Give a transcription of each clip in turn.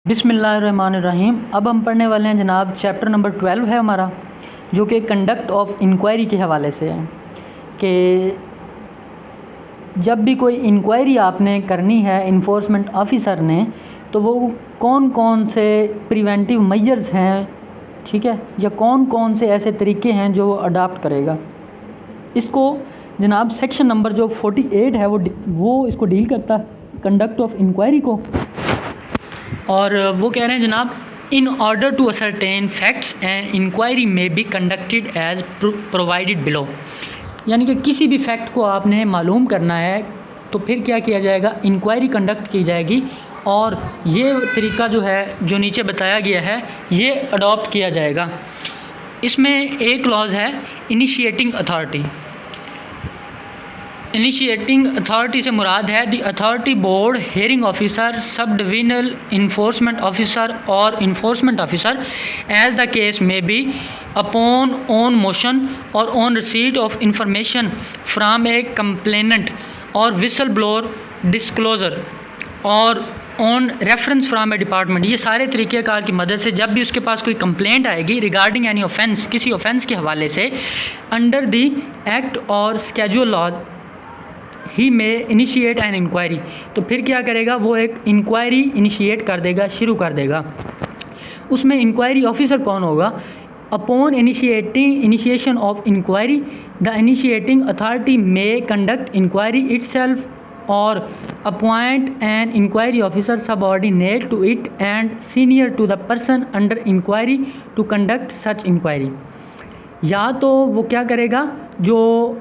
बिस्मिल्लाहिर्रहमानिर्रहीम। अब हम पढ़ने वाले हैं जनाब चैप्टर नंबर 12 है हमारा, जो कि कंडक्ट ऑफ इंक्वायरी के हवाले से है कि जब भी कोई इंक्वायरी आपने करनी है इन्फोर्समेंट ऑफिसर ने, तो वो कौन कौन से प्रिवेंटिव मेजर्स हैं, ठीक है, या कौन कौन से ऐसे तरीके हैं जो वो अडॉप्ट करेगा। इसको जनाब सेक्शन नंबर जो 48 है वो इसको डील करता है कंडक्ट ऑफ इंक्वायरी को। और वो कह रहे हैं जनाब, in order to ascertain facts and inquiry may be conducted as provided below. यानी कि किसी भी फैक्ट को आपने मालूम करना है तो फिर क्या किया जाएगा, इंक्वायरी कंडक्ट की जाएगी। और ये तरीका जो है, जो नीचे बताया गया है, ये अडॉप्ट किया जाएगा। इसमें एक क्लॉज है इनिशिएटिंग अथॉरिटी। इनिशिएटिंग अथॉरिटी से मुराद है the authority board, hearing officer, sub divisional enforcement officer और enforcement officer as the case may be upon on motion और on receipt of information from a complainant और whistle blower disclosure और on reference from a department. ये सारे तरीक़ेकार की मदद से जब भी उसके पास कोई कंप्लेंट आएगी रिगार्डिंग एनी ऑफेंस, किसी ऑफेंस के हवाले से, अंडर द एक्ट और स्केड्यूल लॉज ही में इनिशिएट एन इंक्वायरी, तो फिर क्या करेगा, वो एक इंक्वायरी इनिशिएट कर देगा, शुरू कर देगा। उसमें इंक्वायरी ऑफिसर कौन होगा? Upon initiation of inquiry the initiating authority may conduct inquiry itself और appoint an inquiry officer subordinate to it and senior to the person under inquiry to conduct such inquiry. या तो वो क्या करेगा, जो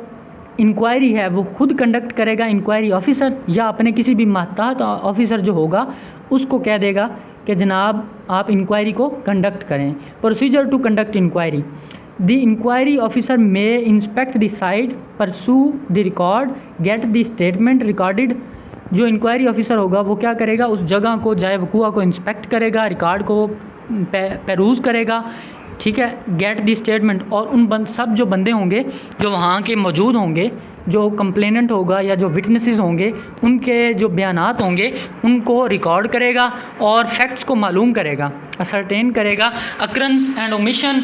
inquiry है वो खुद कंडक्ट करेगा इंक्वायरी ऑफिसर, या अपने किसी भी मातहत ऑफिसर जो होगा उसको कह देगा कि जनाब आप इंक्वायरी को कंडक्ट करें। Procedure to conduct inquiry, the inquiry officer may inspect the site, peruse the record, get the statement recorded. जो इंक्वायरी ऑफिसर होगा वो क्या करेगा, उस जगह को, जाए वकूआ को इंस्पेक्ट करेगा, रिकॉर्ड को पेरूज़ करेगा, ठीक है, गेट दी स्टेटमेंट, और उन सब जो बंदे होंगे जो वहाँ के मौजूद होंगे, जो कंप्लेनेंट होगा या जो विटनेसेस होंगे, उनके जो बयानात होंगे उनको रिकॉर्ड करेगा और फैक्ट्स को मालूम करेगा, असरटेन करेगा, अक्रंस एंड ओमिशन,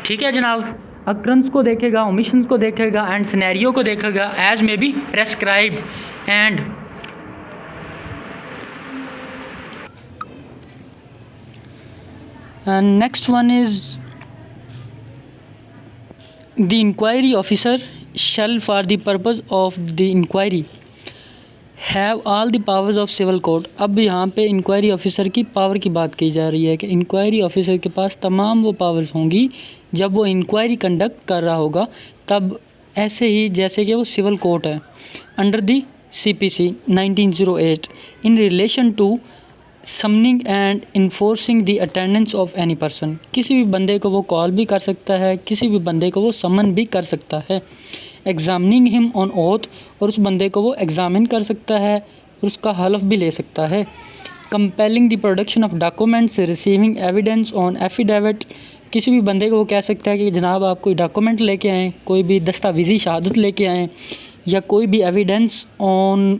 ठीक है जनाब, अक्रंस को देखेगा, ओमिशंस को देखेगा एंड सिनेरियो को देखेगा as may be prescribed. And next one is the inquiry officer shall for the purpose of the inquiry have all the powers of civil court। अब यहाँ पे इंक्वायरी ऑफिसर की पावर की बात की जा रही है कि इंक्वायरी ऑफिसर के पास तमाम वो पावर्स होंगी जब वो इंक्वायरी कंडक्ट कर रहा होगा, तब ऐसे ही जैसे कि वो सिविल कोर्ट है under the CPC 1908 in relation to summoning and enforcing the attendance of any person. किसी भी बंदे को वो कॉल भी कर सकता है, किसी भी बंदे को वो समन भी कर सकता है। एग्जामिनिंग हिम ऑन ओथ, और उस बंदे को वो एग्जामिन कर सकता है और उसका हल्फ भी ले सकता है। Compelling the production of documents, receiving evidence on affidavit. किसी भी बंदे को वो कह सकता है कि जनाब आप कोई डॉक्यूमेंट लेके आएँ, कोई भी दस्तावेज़ी शहादत लेके आएँ, या कोई भी एविडेंस ऑन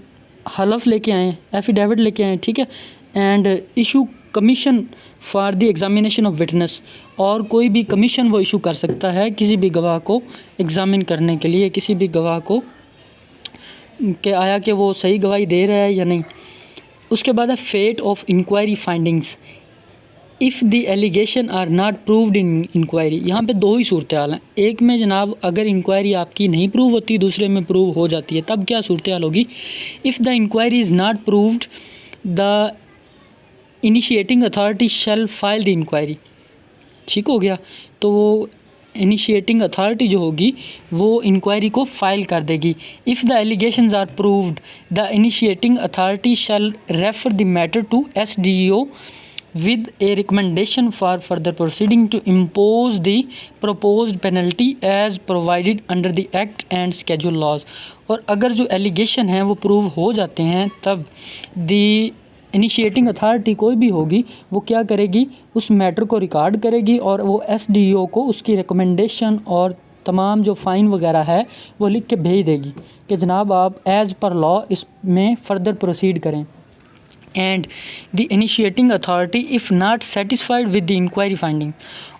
हल्फ लेके आएँ, एफिडेविट लेके आएँ, ठीक है। And issue commission for the examination of witness, और कोई भी कमीशन वो इशू कर सकता है किसी भी गवाह को एग्ज़ामिन करने के लिए, किसी भी गवाह को कि आया कि वो सही गवाही दे रहा है या नहीं। उसके बाद है fate of inquiry findings if the allegation are not proved in inquiry. यहाँ पे दो ही सूरत हाल हैं। एक में जनाब अगर इंक्वायरी आपकी नहीं प्रूव होती, दूसरे में प्रूव हो जाती है, तब क्या सूरत हाल होगी? If the inquiry is not proved the initiating authority shall file the inquiry. ठीक हो गया, तो वो इनिशिएटिंग अथॉरिटी जो होगी वो इंक्वायरी को फाइल कर देगी। If the allegations are proved the initiating authority shall refer the matter to SDO with a recommendation for further proceeding to impose the proposed penalty as provided under the act and schedule laws। और अगर जो allegation हैं वो prove हो जाते हैं, तब दी initiating authority कोई भी होगी वो क्या करेगी, उस मैटर को रिकॉर्ड करेगी और वो SDO को उसकी रिकमेंडेशन और तमाम जो फ़ाइन वगैरह है वो लिख के भेज देगी कि जनाब आप एज़ पर लॉ इसमें फ़र्दर प्रोसीड करें। And the initiating authority if not satisfied with the inquiry finding.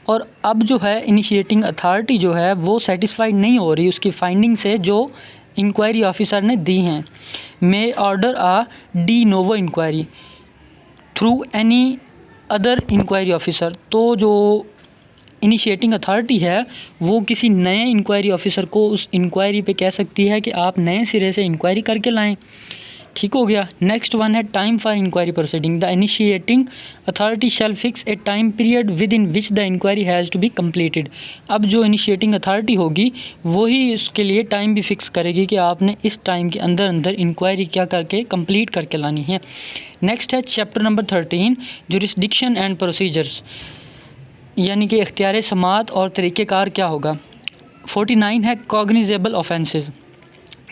और अब जो है इनिशिएटिंग अथॉरिटी जो है वो सेटिस्फाइड नहीं हो रही उसकी फाइंडिंग से जो इंक्वायरी ऑफिसर ने दी हैं, may order a de inquiry through any other inquiry officer. तो जो इनिशिएटिंग अथॉरिटी है वो किसी नए इंक्वायरी ऑफिसर को उस इंक्वायरी पे कह सकती है कि आप नए सिरे से इंक्वायरी करके लाएं। ठीक हो गया। नेक्स्ट वन है time for inquiry proceeding. The initiating authority shall fix a time period within which the inquiry has to be completed. अब जो इनिशिएटिंग अथॉरिटी होगी वही उसके लिए टाइम भी फिक्स करेगी कि आपने इस टाइम के अंदर अंदर इंक्वायरी क्या करके कंप्लीट करके लानी है। नेक्स्ट है chapter number 13 jurisdiction and procedures, यानी कि इख्तियार समात और तरीक़ेकार क्या होगा। 49 है cognizable offences.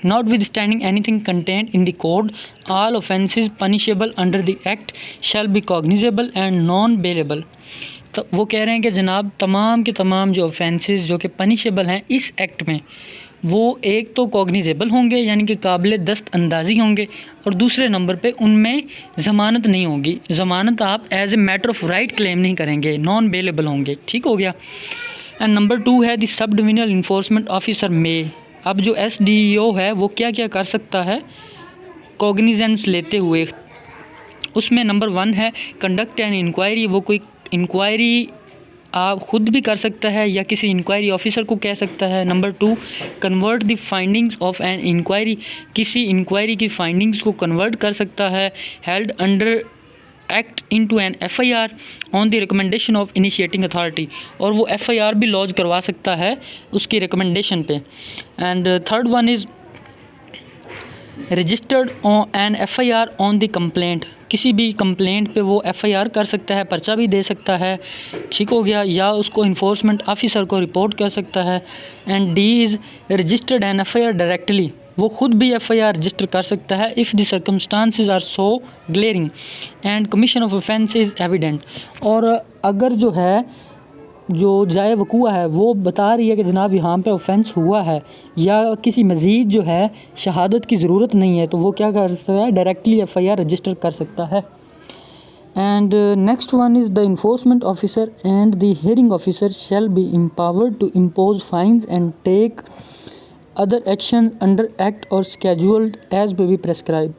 Notwithstanding anything contained in the code, all offences punishable under the act shall be cognizable and non-bailable। तो वो कह रहे हैं कि जनाब तमाम के तमाम जो ऑफेंसेस जो कि पनिशेबल हैं इस एक्ट में वो एक तो कॉग्निजेबल होंगे यानी कि काबिल दस्त अंदाज़ी होंगे, और दूसरे नंबर पे उनमें ज़मानत नहीं होगी। ज़मानत आप as a matter of right claim नहीं करेंगे, नॉन बेलेबल होंगे। ठीक हो गया। एंड नंबर 2 है the sub divisional enforcement officer में। अब जो SDO है वो क्या क्या कर सकता है कॉग्निजेंस लेते हुए, उसमें नंबर 1 है कंडक्ट एन इंक्वायरी। वो कोई इंक्वायरी आप खुद भी कर सकता है या किसी इंक्वायरी ऑफिसर को कह सकता है। Number 2 convert the findings of an inquiry, किसी इंक्वायरी की फाइंडिंग्स को कन्वर्ट कर सकता है। Held under act into an FIR on the recommendation of initiating authority, और वो FIR भी लॉन्च करवा सकता है उसकी रिकमेंडेशन पे। And third one is registered an FIR on the complaint, किसी भी कंप्लेंट पे वो FIR कर सकता है, पर्चा भी दे सकता है। ठीक हो गया। या उसको इन्फोर्समेंट ऑफिसर को रिपोर्ट कर सकता है। And D is registered an FIR directly, वो खुद भी FIR रजिस्टर कर सकता है if the circumstances are so glaring and commission of offence is evident. और अगर जो है जो जाए वकूआ है वो बता रही है कि जनाब यहाँ पे ऑफेंस हुआ है या किसी मज़ीद जो है शहादत की ज़रूरत नहीं है, तो वो क्या कर सकता है डायरेक्टली FIR रजिस्टर कर सकता है। And next one is the enforcement officer and the hearing officer shall be empowered to impose fines and take other action under act और scheduled as may be prescribe.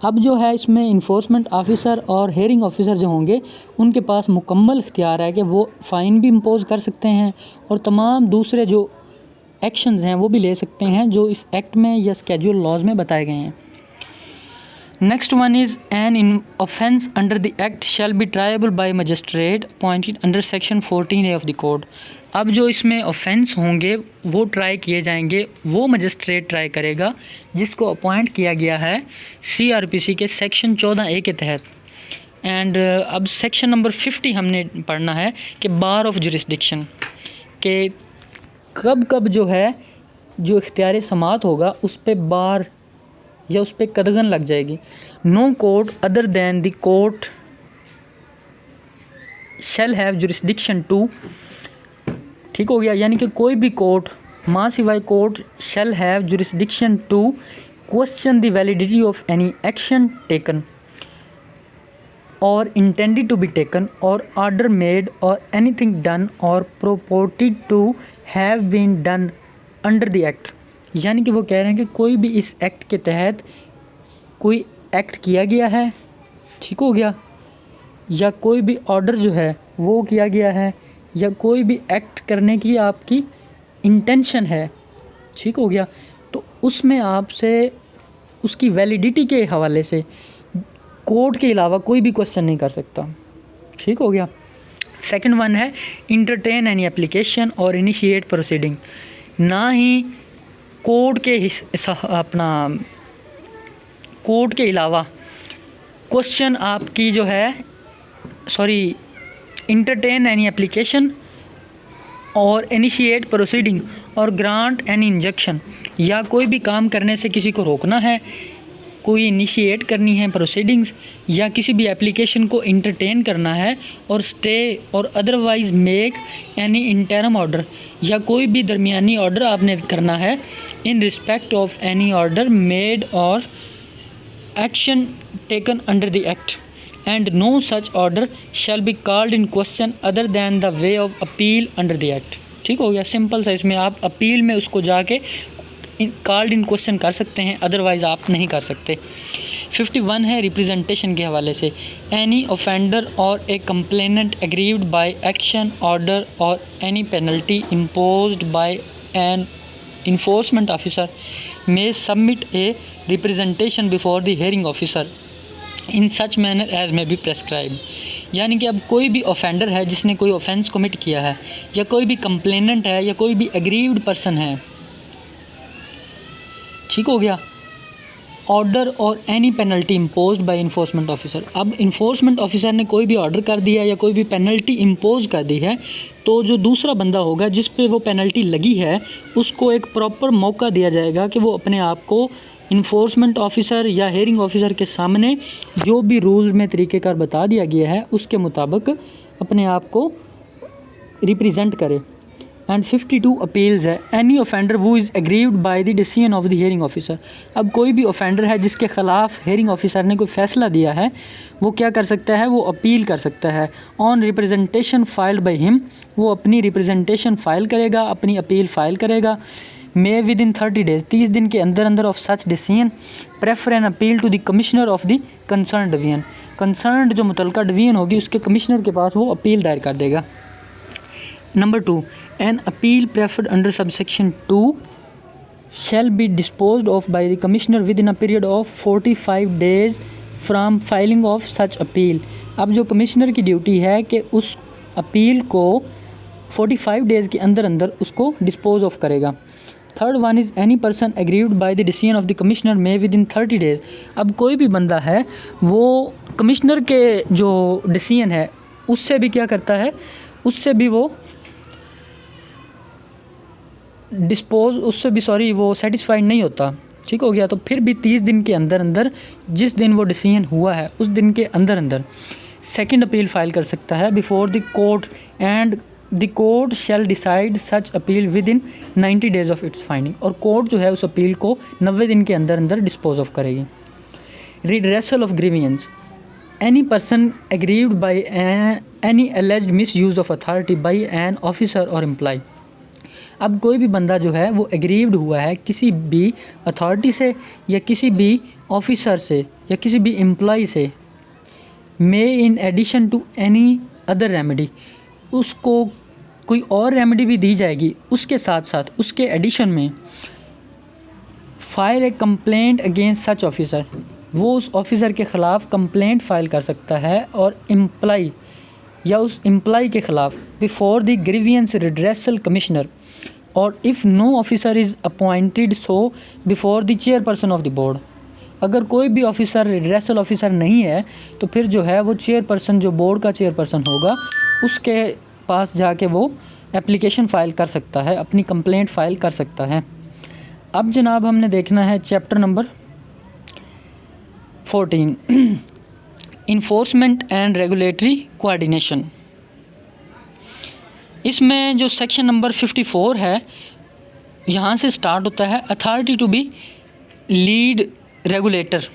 अब जो है इसमें enforcement officer और hearing officer जो होंगे उनके पास मुकम्मल इख्तियार है कि वो फ़ाइन भी इम्पोज कर सकते हैं और तमाम दूसरे जो एक्शंस हैं वो भी ले सकते हैं जो इस एक्ट में या स्केड्यूल लॉज में बताए गए हैं। Next one is an in offence under the act shall be triable by magistrate appointed under section 14A of the code. अब जो इसमें ऑफेंस होंगे वो ट्राई किए जाएंगे, वो मजिस्ट्रेट ट्राई करेगा जिसको अपॉइंट किया गया है CRPC के सेक्शन 14A के तहत। एंड अब सेक्शन नंबर 50 हमने पढ़ना है कि बार ऑफ जुरिस्डिक्शन के कब कब जो है जो इख्तियार समात होगा उस पे बार या उस पे कदगन लग जाएगी। No court other than the court shall have jurisdiction to. ठीक हो गया। यानी कि कोई भी कोर्ट मां सिवाय court shall have jurisdiction to question the validity of any action taken और इंटेंडेड टू बी टेकन और ऑर्डर मेड और एनीथिंग डन और purported to have been done under the act. यानी कि वो कह रहे हैं कि कोई भी इस एक्ट के तहत कोई एक्ट किया गया है, ठीक हो गया, या कोई भी ऑर्डर जो है वो किया गया है, या कोई भी एक्ट करने की आपकी इंटेंशन है, ठीक हो गया, तो उसमें आपसे उसकी वैलिडिटी के हवाले से कोर्ट के अलावा कोई भी क्वेश्चन नहीं कर सकता। ठीक हो गया। सेकंड वन है इंटरटेन एनी एप्लीकेशन और इनिशिएट प्रोसीडिंग। ना ही कोर्ट के कोर्ट के अलावा क्वेश्चन आपकी जो है इंटरटेन एनी एप्लीकेशन और इनिशिएट प्रोसीडिंग और ग्रांट एनी इंजक्शन, या कोई भी काम करने से किसी को रोकना है, कोई इनिशिएट करनी है प्रोसीडिंग्स, या किसी भी एप्लीकेशन को इंटरटेन करना है और स्टे और otherwise make any interim order, या कोई भी दरमियानी ऑर्डर आपने करना है इन respect of any order made और action taken under the act and no such order shall be called in question other than the way of appeal under the act। ठीक हो गया, सिंपल सा। इसमें आप अपील में उसको जाके कॉल्ड इन क्वेश्चन कर सकते हैं, अदरवाइज़ आप नहीं कर सकते। 51 है रिप्रेजेंटेशन के हवाले से, एनी ऑफेंडर और a complainant aggrieved by action order और any penalty imposed by an enforcement officer may submit a representation before the hearing officer in such manner as may be prescribed। यानी कि अब कोई भी ऑफेंडर है जिसने कोई ऑफेंस कमिट किया है, या कोई भी कंप्लेनेंट है, या कोई भी एग्रीव्ड पर्सन है, ठीक हो गया, ऑर्डर और any penalty imposed by enforcement officer. अब इन्फोर्समेंट ऑफिसर ने कोई भी ऑर्डर कर दिया या कोई भी पेनल्टी इम्पोज कर दी है, तो जो दूसरा बंदा होगा जिस पे वो पेनल्टी लगी है उसको एक प्रॉपर मौका दिया जाएगा कि वो अपने आप को इन्फोर्समेंट ऑफिसर या हेयरिंग ऑफिसर के सामने जो भी रूल में तरीक़ेकार बता दिया गया है उसके मुताबिक अपने आप को रिप्रेजेंट करे। एंड 52 अपील्स है, एनी ऑफेंडर वो is aggrieved by the decision of the hearing officer. अब कोई भी ऑफेंडर है जिसके ख़िलाफ़ हेयरिंग ऑफिसर ने कोई फ़ैसला दिया है, वो क्या कर सकता है, वो अपील कर सकता है। On representation filed by him, वो अपनी रिप्रेजेंटेशन फ़ाइल करेगा, अपनी अपील फ़ाइल करेगा। मे विद इन 30 डेज़, 30 दिन के अंदर अंदर of such decision prefer an appeal to the commissioner of the concern division. Concern जो मुतलका डिवीजन होगी उसके कमिश्नर के पास वो अपील दायर कर देगा। Number 2, an appeal preferred under subsection 2 shall be disposed of by the commissioner within a period of 45 days from filing of such appeal। अब जो कमिश्नर की ड्यूटी है कि उस अपील को 45 डेज़ के अंदर अंदर उसको डिस्पोज ऑफ करेगा। Third one is any person aggrieved by the decision of the commissioner may with in 30 days. अब कोई भी बंदा है वो कमिश्नर के जो डिसीजन है उससे भी क्या करता है, उससे भी वो वो सेटिस्फाइड नहीं होता, ठीक हो गया। तो फिर भी 30 दिन के अंदर अंदर, जिस दिन वो डिसीजन हुआ है उस दिन के अंदर अंदर सेकंड अपील फाइल कर सकता है before the court, and the court shell decide such appeal with in 90 days of its finding. और कोर्ट जो है उस अपील को 90 दिन के अंदर अंदर डिस्पोज ऑफ करेगी। Redressal of grievance, any person aggrieved by any alleged miss use of authority bye an officer और एम्प्लॉय। अब कोई भी बंदा जो है वो एग्रीव्ड हुआ है किसी भी अथॉरिटी से या किसी भी ऑफिसर से या किसी भी एम्प्लॉय से, may in addition to any other remedy, उसको कोई और रेमेडी भी दी जाएगी उसके साथ साथ, उसके एडिशन में। फाइल ए कंप्लेंट अगेंस्ट सच ऑफिसर, वो उस ऑफिसर के ख़िलाफ़ कंप्लेंट फाइल कर सकता है और एम्प्लॉय या उस एम्प्लॉय के ख़िलाफ़ before the grievance redressal commissioner, और if no officer is appointed so before the chairperson of the board. अगर कोई भी ऑफिसर रिड्रेसल ऑफिसर नहीं है तो फिर जो है वो चेयरपर्सन, जो बोर्ड का चेयरपर्सन होगा, उसके पास जाके वो एप्लीकेशन फ़ाइल कर सकता है, अपनी कंप्लेंट फ़ाइल कर सकता है। अब जनाब हमने देखना है chapter number 14, enforcement and regulatory coordination. इसमें जो सेक्शन नंबर 54 है, यहाँ से स्टार्ट होता है authority to be lead regulator.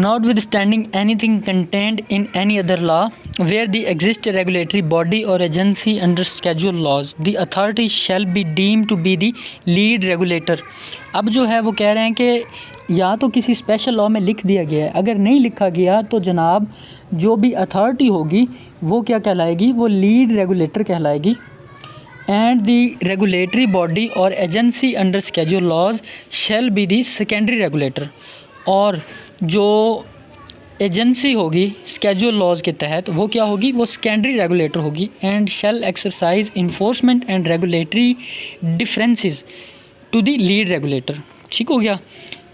Notwithstanding anything contained in any other law where the exists a regulatory body or agency under schedule laws, the authority shall be deemed to be the lead regulator। अब जो है वो कह रहे हैं कि या तो किसी स्पेशल लॉ में लिख दिया गया है, अगर नहीं लिखा गया तो जनाब जो भी अथॉरिटी होगी वो क्या कहलाएगी, वो लीड रेगुलेटर कहलाएगी। एंड द रेगुलेटरी बॉडी और agency under schedule laws shall be the secondary regulator, और जो एजेंसी होगी स्केड्यूल लॉज के तहत वो क्या होगी, वो सेकेंडरी रेगुलेटर होगी। And shall exercise enforcement and regulatory differences to the lead regulator. ठीक हो गया।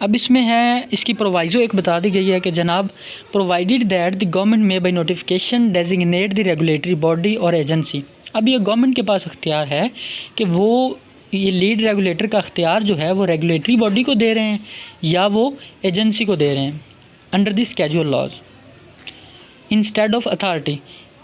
अब इसमें है, इसकी प्रोवाइज़ो एक बता दी गई है कि जनाब प्रोवाइडेड दैट द गवर्नमेंट में by notification designate the regulatory body और एजेंसी। अब ये गवर्नमेंट के पास अख्तियार है कि वो ये लीड रेगुलेटर का अख्तियार जो है वो रेगुलेटरी बॉडी को दे रहे हैं या वो एजेंसी को दे रहे हैं under the schedule laws instead of authority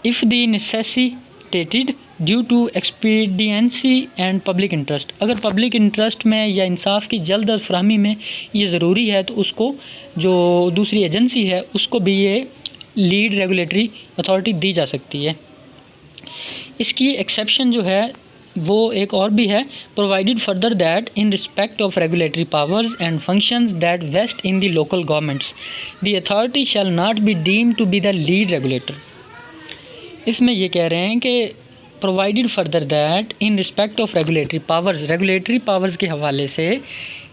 if the necessitated due to expediency and public interest. अगर पब्लिक इंटरेस्ट में या इंसाफ की जल्द अज फरहमी में ये ज़रूरी है तो उसको जो दूसरी एजेंसी है उसको भी ये लीड रेगुलेटरी अथॉरिटी दी जा सकती है। इसकी एक्सेप्शन जो है वो एक और भी है, provided further that in respect of regulatory powers and functions that vest in the local governments the authority shall not be deemed to be the lead regulator. इसमें ये कह रहे हैं कि provided further that in respect of regulatory powers के हवाले से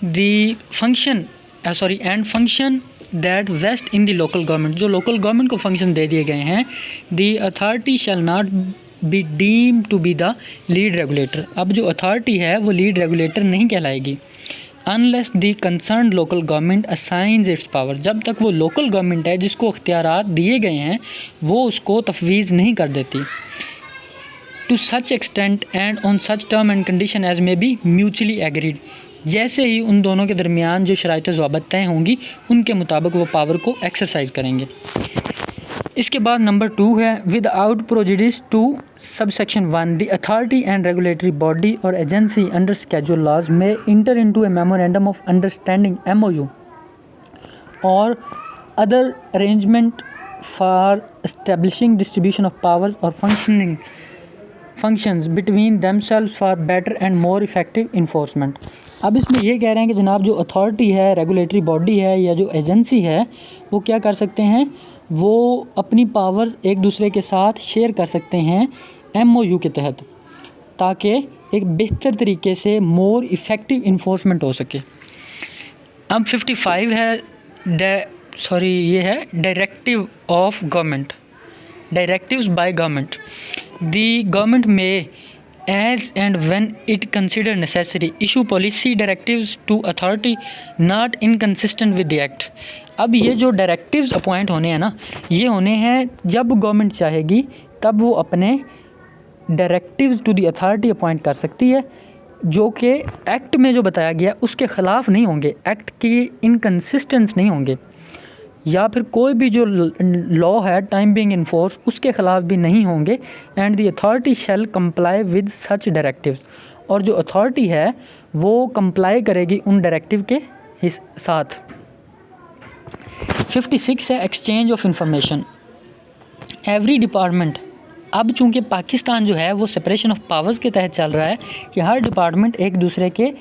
the function and function that vest in the local government, जो लोकल गवर्नमेंट को फंक्शन दे दिए गए हैं, the authority shall not be deem to be the lead regulator. अब जो अथॉरिटी है वो लीड रेगुलेटर नहीं कहलाएगी unless the concern local government assigns its power, जब तक वो लोकल गवर्नमेंट है जिसको इख्तियारात दिए गए हैं वो उसको तफवीज़ नहीं कर देती। To such extent and on such term and condition as may be mutually agreed, जैसे ही उन दोनों के दरमियान जो शराइत ज़वाबत तय होंगी उनके मुताबिक वो पावर को एक्सरसाइज करेंगे। इसके बाद नंबर 2 है, without prejudice to subsection 1 the authority and regulatory body और agency under schedule laws may enter into a memorandum of understanding MOU और other arrangement for establishing distribution of powers और functions between themselves for better and more effective enforcement. अब इसमें ये कह रहे हैं कि जनाब जो अथॉरिटी है, रेगुलेटरी बॉडी है या जो एजेंसी है वो क्या कर सकते हैं, वो अपनी पावर्स एक दूसरे के साथ शेयर कर सकते हैं MOU के तहत, ताकि एक बेहतर तरीके से मोर इफ़ेक्टिव इन्फोर्समेंट हो सके। अब 55 है ये है directive of government, directives by government. The government may as and when it consider necessary issue policy directives to authority not inconsistent with the act. अब ये जो डायरेक्टिव्स अपॉइंट होने हैं ना, ये होने हैं जब गवर्नमेंट चाहेगी तब वो अपने directives to the authority appoint कर सकती है, जो कि एक्ट में जो बताया गया उसके ख़िलाफ़ नहीं होंगे, एक्ट की इनकंसिस्टेंस नहीं होंगे, या फिर कोई भी जो लॉ है टाइम बीइंग इन फोर्स उसके ख़िलाफ़ भी नहीं होंगे। And the authority shell comply with such directives, और जो अथॉरिटी है वो कंप्लाई करेगी उन डायरेक्टिव के साथ। 56 है exchange of information. Every department, अब चूँकि पाकिस्तान जो है वो सेपरेशन ऑफ पावर्स के तहत चल रहा है कि हर डिपार्टमेंट एक दूसरे के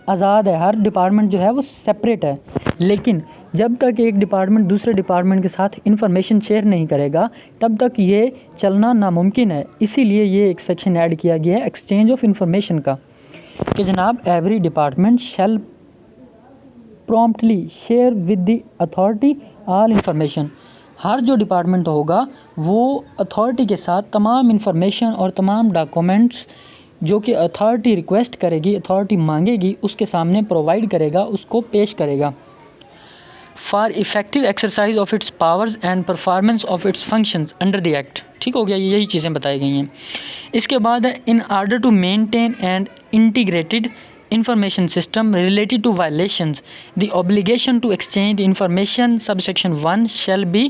आज़ाद है, हर डिपार्टमेंट जो है वो सेपरेट है, लेकिन जब तक एक डिपार्टमेंट दूसरे डिपार्टमेंट के साथ इंफॉर्मेशन शेयर नहीं करेगा तब तक ये चलना नामुमकिन है। इसीलिए ये एक सेक्शन ऐड किया गया है एक्सचेंज ऑफ इंफॉर्मेशन का, कि जनाब every department shall promptly share with the authority all information. हर जो डिपार्टमेंट होगा वो अथॉरिटी के साथ तमाम इंफॉर्मेशन और तमाम डॉक्यूमेंट्स जो कि अथॉरिटी रिक्वेस्ट करेगी, अथॉरिटी मांगेगी, उसके सामने प्रोवाइड करेगा, उसको पेश करेगा। For effective exercise of its powers and performance of it's functions under the act. ठीक हो गया, यही चीज़ें बताई गई हैं। इसके बाद है in order to maintain and integrated information system related to violations, the obligation to exchange information subsection 1 shall be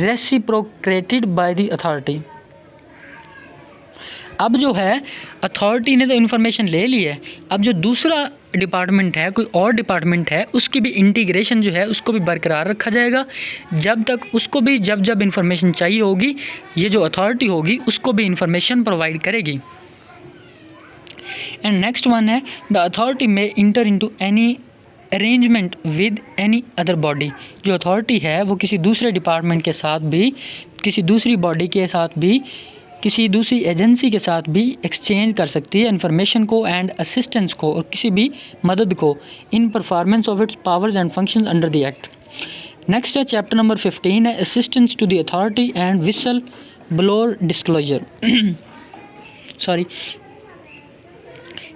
reciprocated by the authority। अब जो है अथॉरिटी ने तो इन्फॉर्मेशन ले ली है, अब जो दूसरा डिपार्टमेंट है, कोई और डिपार्टमेंट है, उसकी भी इंटीग्रेशन जो है उसको भी बरकरार रखा जाएगा, जब तक उसको भी जब इन्फॉर्मेशन चाहिए होगी ये जो अथॉरिटी होगी उसको भी इन्फॉर्मेशन प्रोवाइड करेगी। एंड नेक्स्ट वन है द अथॉरिटी में enter into any arrangement with any other body. जो अथॉरिटी है वो किसी दूसरे डिपार्टमेंट के साथ भी, किसी दूसरी बॉडी के साथ भी, किसी दूसरी एजेंसी के साथ भी एक्सचेंज कर सकती है इन्फॉर्मेशन को एंड असिस्टेंस को और किसी भी मदद को in performance of its powers and functions under the act. Next है चैप्टर नंबर 15 है assistance to the authority and whistle blower disclosure. Sorry,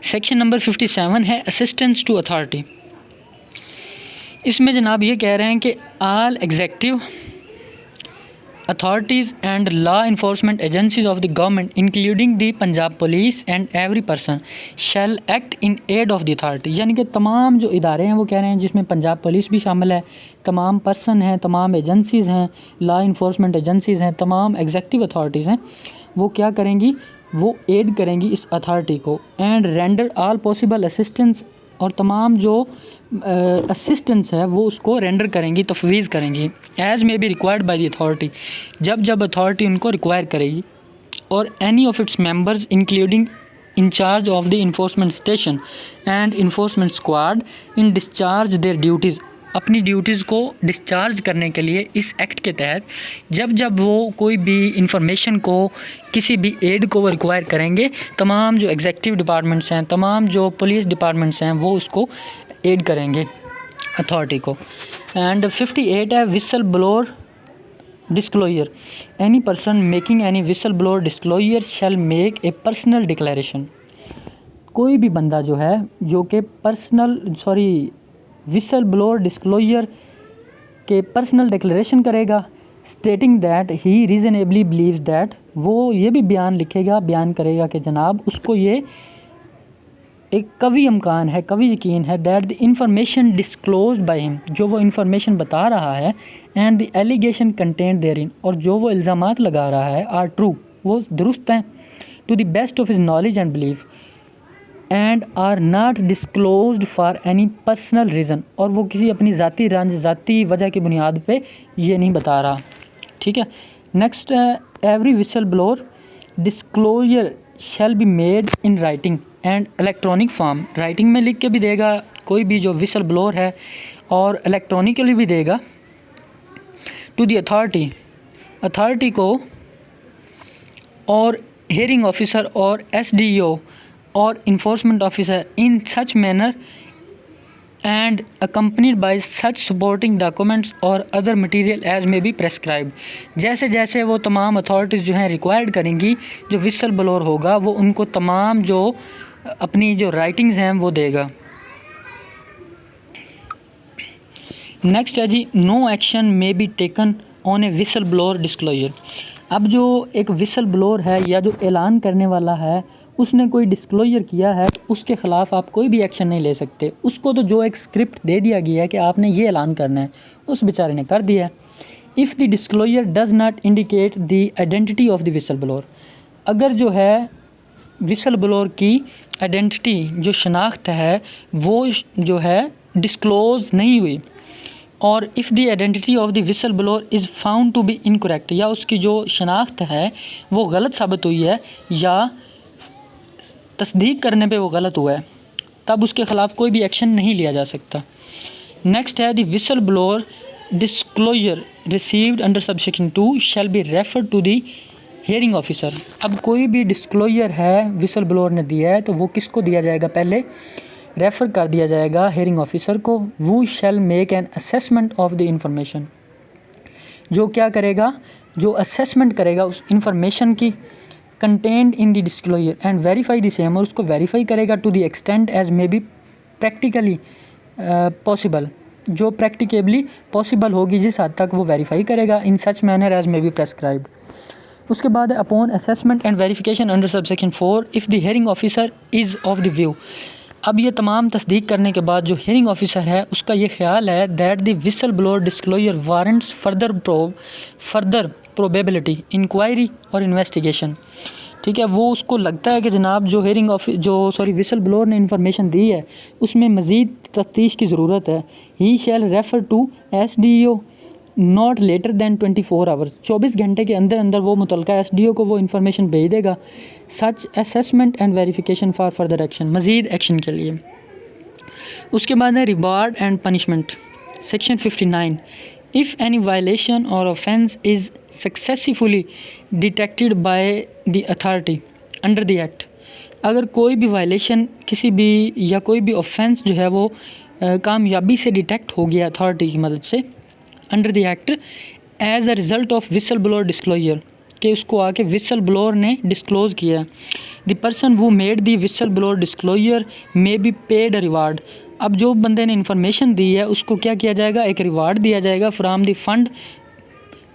section number 57 है असिस्टेंस टू अथॉरिटी। इसमें जनाब ये कह रहे हैं कि all executive authorities and law enforcement agencies of the government including the Punjab police and every person shall act in aid of the authority. यानी कि तमाम जो इदारे हैं वो कह रहे हैं जिसमें पंजाब पुलिस भी शामिल है, तमाम पर्सन हैं, तमाम एजेंसीज़ हैं, लॉ इन्फोर्समेंट एजेंसीज़ हैं, तमाम एग्जेक्टिव अथॉरिटीज़ हैं, वो क्या करेंगी, वो एड करेंगी इस अथॉरिटी को। And render all possible assistance, और तमाम जो असिस्टेंस है वो उसको रेंडर करेंगी, तफवीज़ करेंगी। As may be required by the authority, जब जब अथॉरिटी उनको रिक्वायर करेगी। और any of its members including incharge of the enforcement station and enforcement squad in discharge their duties, अपनी ड्यूटीज़ को डिस्चार्ज करने के लिए इस एक्ट के तहत जब जब वो कोई भी इंफॉर्मेशन को, किसी भी एड को वो रिक्वायर करेंगे, तमाम जो एग्जीक्यूटिव डिपार्टमेंट्स हैं, तमाम जो पुलिस डिपार्टमेंट्स हैं, वो उसको एड करेंगे अथॉरिटी को। एंड 58 है whistle blower disclosure, any person making any whistle blower disclosure shell make a personal declaration. कोई भी बंदा जो है जो कि विसल ब्लोअर डिस्क्लोजर के पर्सनल डिक्लेरेशन करेगा, stating that he reasonably believes that, वो ये भी बयान करेगा कि जनाब उसको ये एक कवी इम्कान है, कवी यकीन है, that the information disclosed by him, जो वो इंफॉर्मेशन बता रहा है, and the allegation content therein, और जो वो इल्ज़ामात लगा रहा है, आर ट्रू, वो दुरुस्त हैं, to the best of his knowledge and belief, and are not disclosed for any personal reason, और वो किसी अपनी ज़ाती वजह की बुनियाद पे ये नहीं बता रहा। ठीक है। नेक्स्ट है every whistle blower disclosure shall be made in writing and electronic form, writing में लिख के भी देगा कोई भी जो विसल ब्लोअर है, और इलेक्ट्रॉनिकली भी देगा टू द अथॉरिटी को, और हियरिंग ऑफिसर और SDO और enforcement officer in such manner and accompanied by such supporting documents और other material as may be prescribe. जैसे जैसे वो तमाम अथॉरिटीज़ जो हैं रिक्वायर्ड करेंगी, जो विसल ब्लोअर होगा वो उनको तमाम जो अपनी जो राइटिंग्स हैं वो देगा। नेक्स्ट है जी, no action may be taken on a whistle blower disclosure. अब जो एक विसल ब्लोअर है या जो ऐलान करने वाला है, उसने कोई डिस्क्लोजर किया है तो उसके ख़िलाफ़ आप कोई भी एक्शन नहीं ले सकते। उसको तो जो एक स्क्रिप्ट दे दिया गया है कि आपने ये ऐलान करना है, उस बेचारे ने कर दिया है। If the disclosure does not indicate the identity of the whistle blower, अगर जो है विसल ब्लोअर की आइडेंटिटी, जो शनाख्त है, वो जो है डिस्क्लोज़ नहीं हुई, और if the identity of the whistle blower is found to be incorrect, या उसकी जो शनाख्त है वो गलत साबित हुई है या तस्दीक करने पे वो गलत हुआ है, तब उसके ख़िलाफ़ कोई भी एक्शन नहीं लिया जा सकता। नेक्स्ट है the whistle blower disclosure received under subsection 2 shall be referred to the hearing officer. अब कोई भी डिस्क्लोजर है विसल ब्लोअर ने दिया है तो वो किसको दिया जाएगा, पहले रेफ़र कर दिया जाएगा हियरिंग ऑफिसर को। वो shall make an assessment of the information, जो क्या करेगा, जो असेसमेंट करेगा उस इंफॉर्मेशन की, content in the disclosure and verify the same, और उसको वेरीफाई करेगा to the extent as may be practically possible, जो प्रैक्टिकेबली पॉसिबल होगी जिस हद तक वो वेरीफाई करेगा, in such manner as may be prescribed. उसके बाद upon assessment and verification under subsection 4 if the hearing officer is of the view. अब ये तमाम तस्दीक करने के बाद जो हियरिंग ऑफिसर है उसका ये ख्याल है that the whistle blower disclosure warrants further probability inquiry और इन्वेस्टिगेशन। ठीक है, वो उसको लगता है कि जनाब जो विसल ब्लोअर ने इंफॉर्मेशन दी है उसमें मज़ीद तफ्तीश की ज़रूरत है। He shall refer to SDO not later than 24 hours, 24 घंटे के अंदर अंदर वो मुतलका SDO को वो इन्फॉर्मेशन भेज देगा। Such assessment and verification for further action, मज़ीद एक्शन के लिए। उसके बाद है reward and punishment, section 59। If any violation और offence is successfully detected by the authority under the act, अगर कोई भी वायलेशन किसी भी या कोई भी ऑफेंस जो है वो कामयाबी से डिटेक्ट हो गया अथॉरिटी की मदद से under the act as a result of whistle blower disclosure, कि उसको आके विसल ब्लोअर ने डिस्क्लोज़ किया, द पर्सन वो made the whistle blower disclosure may be paid a reward. अब जो बंदे ने इन्फॉर्मेशन दी है उसको क्या किया जाएगा, एक रिवार्ड दिया जाएगा from the fund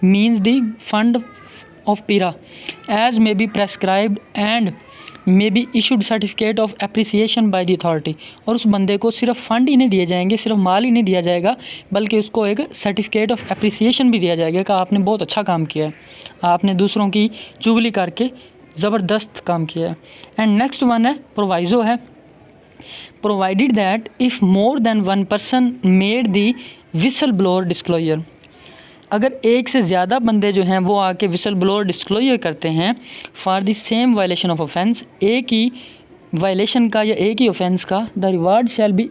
means the fund of PIRA as may be prescribed and may be issued certificate of appreciation by the authority, और उस बंदे को सिर्फ फ़ंड ही नहीं दिए जाएंगे, सिर्फ माल ही नहीं दिया जाएगा, बल्कि उसको एक सर्टिफिकेट ऑफ अप्रिसिएशन भी दिया जाएगा कि आपने बहुत अच्छा काम किया है, आपने दूसरों की चुगली करके ज़बरदस्त काम किया है। एंड नेक्स्ट वन है प्रोवाइज़ो है, provided that if more than one person made the whistle blower disclosure, अगर एक से ज़्यादा बंदे जो हैं वो आके विसल ब्लोअर डिस्क्लोजर करते हैं for the same violation of offence, एक ही वायलेशन का या एक ही ऑफेंस का, the reward shall be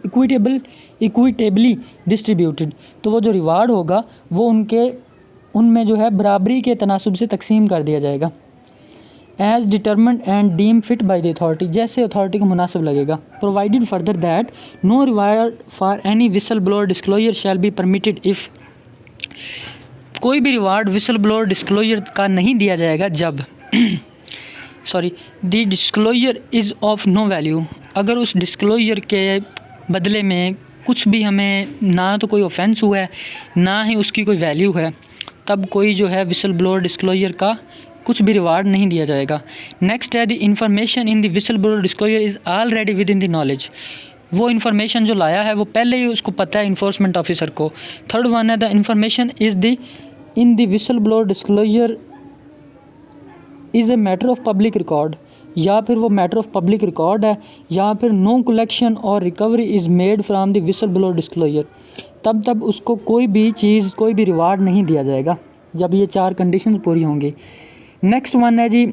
equitably distributed, तो वो जो रिवार्ड होगा वो उनमें जो है बराबरी के तनासुब से तकसीम कर दिया जाएगा। As determined and deem fit by the authority, जैसे अथॉरिटी को मुनासिब लगेगा। Provided further that no reward for any whistle blower disclosure shall be permitted if, कोई भी रिवार्ड विसल ब्लोअर डिस्क्लोजर का नहीं दिया जाएगा जब the disclosure is of no value, अगर उस डिस्क्लोजर के बदले में कुछ भी हमें ना तो कोई ऑफेंस हुआ है ना ही उसकी कोई वैल्यू है, तब कोई जो है विसल ब्लोअर डिस्क्लोजर का कुछ भी रिवार्ड नहीं दिया जाएगा। नेक्स्ट है the information in the whistle blower disclosure is already with in the knowledge, वो इन्फॉर्मेशन जो लाया है वो पहले ही उसको पता है इन्फोर्समेंट ऑफिसर को। थर्ड वन है the information is the in the whistle blower disclosure is a matter of public record, या फिर वो मैटर ऑफ पब्लिक रिकॉर्ड है, या फिर नो कलेक्शन और recovery is made from the whistle blower disclosure, तब उसको कोई भी चीज़ कोई भी रिवार्ड नहीं दिया जाएगा जब ये 4 कंडीशन पूरी होंगी। नेक्स्ट वन है जी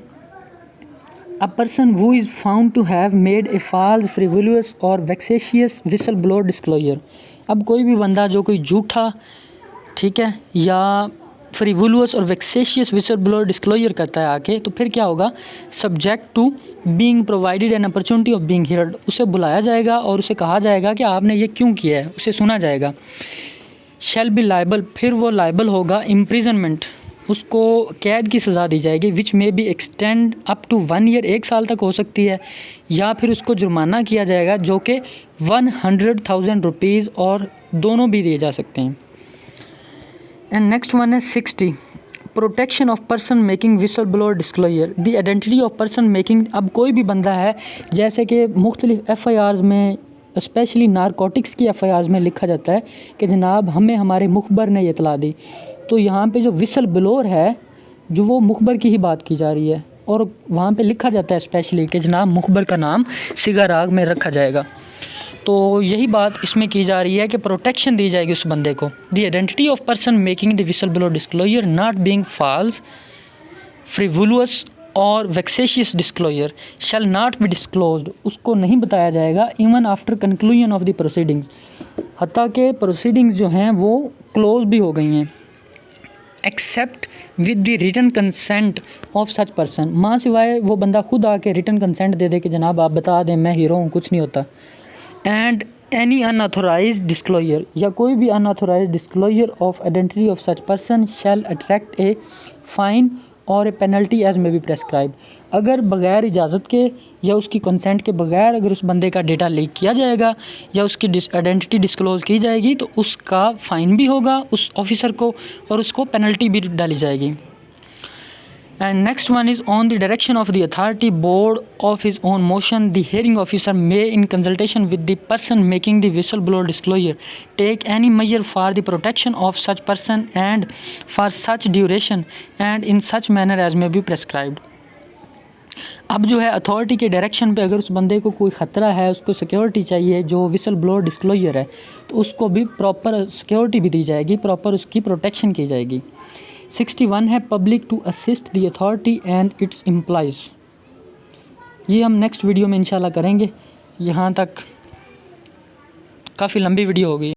a person who is found to have made a false frivolous और वेक्सेशियस विसल ब्लोअर डिस्क्लोजर, अब कोई भी बंदा जो कोई झूठा, ठीक है, या फ्रिवुलस और वेक्सेशियस विसल ब्लोअर डिस्क्लोजर करता है आके, तो फिर क्या होगा, subject to being provided an opportunity of being heard, उसे बुलाया जाएगा और उसे कहा जाएगा कि आपने ये क्यों किया है, उसे सुना जाएगा। शैल बी लाइबल, फिर वो लाइबल होगा इम्प्रिजनमेंट, उसको कैद की सज़ा दी जाएगी, which may be extend up to 1 year, 1 साल तक हो सकती है, या फिर उसको जुर्माना किया जाएगा जो कि 100,000 रुपीज़ और दोनों भी दिए जा सकते हैं। एंड नेक्स्ट वन है 60 protection of person making whistle blower disclosure, the identity of person making, अब कोई भी बंदा है, जैसे कि मुख्तलिफ FIRs में स्पेशली नारकोटिक्स की FIRs में लिखा जाता है कि जनाब हमें हमारे मुखबर ने इतला दी, तो यहाँ पे जो विसल ब्लोअर है जो वो मुखबर की ही बात की जा रही है, और वहाँ पे लिखा जाता है स्पेशली कि जनाब मुखबर का नाम सिगार आग में रखा जाएगा। तो यही बात इसमें की जा रही है कि प्रोटेक्शन दी जाएगी उस बंदे को। The identity of person making the whistle blower disclosure not being false frivolous और vexatious disclosure shall not be disclosed, उसको नहीं बताया जाएगा even after conclusion of the proceedings, हत्ता के प्रोसीडिंग्स जो हैं वो क्लोज भी हो गई हैं, except with the written consent of such person, माँ सिवाय वो बंदा खुद आके रिटन कंसेंट दे दे कि जनाब आप बता दें मैं हीरो हूँ, कुछ नहीं होता। एंड एनी अनऑथोराइज्ड डिस्क्लोजर, या कोई भी unauthorised disclosure of identity of such person shall attract a fine और ए पेनल्टी एज में बी प्रेस्क्राइब, अगर बग़ैर इजाज़त के या उसकी कंसेंट के बगैर अगर उस बंदे का डेटा लीक किया जाएगा या उसकी आइडेंटिटी डिस्क्लोज़ की जाएगी तो उसका फ़ाइन भी होगा उस ऑफिसर को और उसको पेनल्टी भी डाली जाएगी। And next one is on the direction of the authority board of his own motion the hearing officer may in consultation with the person making the whistle blower disclosure take any measure for the protection of such person and for such duration and in such manner as may be prescribed. अब जो है authority के direction पे अगर उस बंदे को कोई ख़तरा है, उसको सिक्योरिटी चाहिए, जो विसल ब्लोअर डिस्क्लोजर है, तो उसको भी प्रॉपर सिक्योरिटी भी दी जाएगी, प्रॉपर उसकी प्रोटेक्शन की जाएगी। 61 है public to assist the authority and its employees, ये हम नेक्स्ट वीडियो में इंशाल्लाह करेंगे। यहाँ तक काफ़ी लंबी वीडियो हो गई।